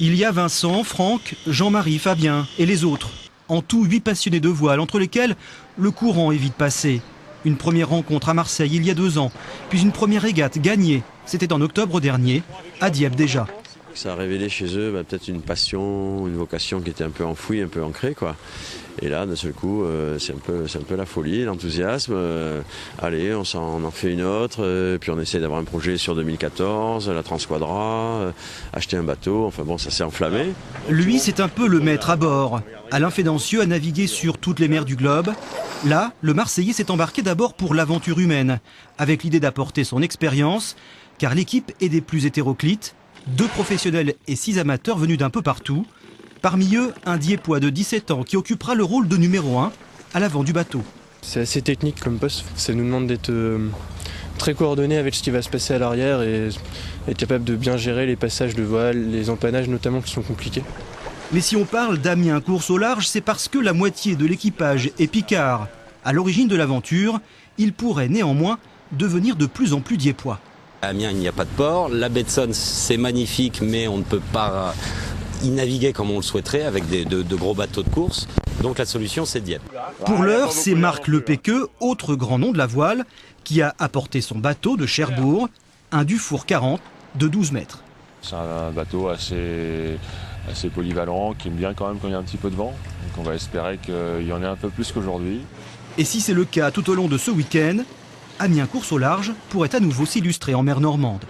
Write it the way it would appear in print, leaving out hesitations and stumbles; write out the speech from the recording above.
Il y a Vincent, Franck, Jean-Marie, Fabien et les autres. En tout, 8 passionnés de voile, entre lesquels le courant est vite passé. Une première rencontre à Marseille il y a 2 ans, puis une première régate gagnée. C'était en octobre dernier, à Dieppe déjà. Ça a révélé chez eux peut-être une passion, une vocation qui était un peu enfouie, un peu ancrée, quoi. Et là, d'un seul coup, c'est un peu la folie, l'enthousiasme. Allez, on en fait une autre, puis on essaie d'avoir un projet sur 2014, la Transquadra, acheter un bateau, enfin bon, ça s'est enflammé. Lui, c'est un peu le maître à bord. Alain Fédancieux a navigué sur toutes les mers du globe. Là, le Marseillais s'est embarqué d'abord pour l'aventure humaine, avec l'idée d'apporter son expérience, car l'équipe est des plus hétéroclites, 2 professionnels et 6 amateurs venus d'un peu partout. Parmi eux, un Diepois de 17 ans qui occupera le rôle de numéro 1 à l'avant du bateau. C'est assez technique comme poste. Ça nous demande d'être très coordonné avec ce qui va se passer à l'arrière et être capable de bien gérer les passages de voile, les empannages notamment qui sont compliqués. Mais si on parle d'Amiens course au large, c'est parce que la moitié de l'équipage est picard. À l'origine de l'aventure, il pourrait néanmoins devenir de plus en plus diepois. À Amiens, il n'y a pas de port. La baie de Sonne, c'est magnifique, mais on ne peut pas y naviguer comme on le souhaiterait avec de gros bateaux de course. Donc la solution, c'est Dieppe. Pour l'heure, c'est Marc Lepéqueux, autre grand nom de la voile, qui a apporté son bateau de Cherbourg, un Dufour 40 de 12 mètres. C'est un bateau assez polyvalent, qui aime bien quand même quand il y a un petit peu de vent. Donc on va espérer qu'il y en ait un peu plus qu'aujourd'hui. Et si c'est le cas tout au long de ce week-end, Amiens course au large pourrait à nouveau s'illustrer en mer Normande.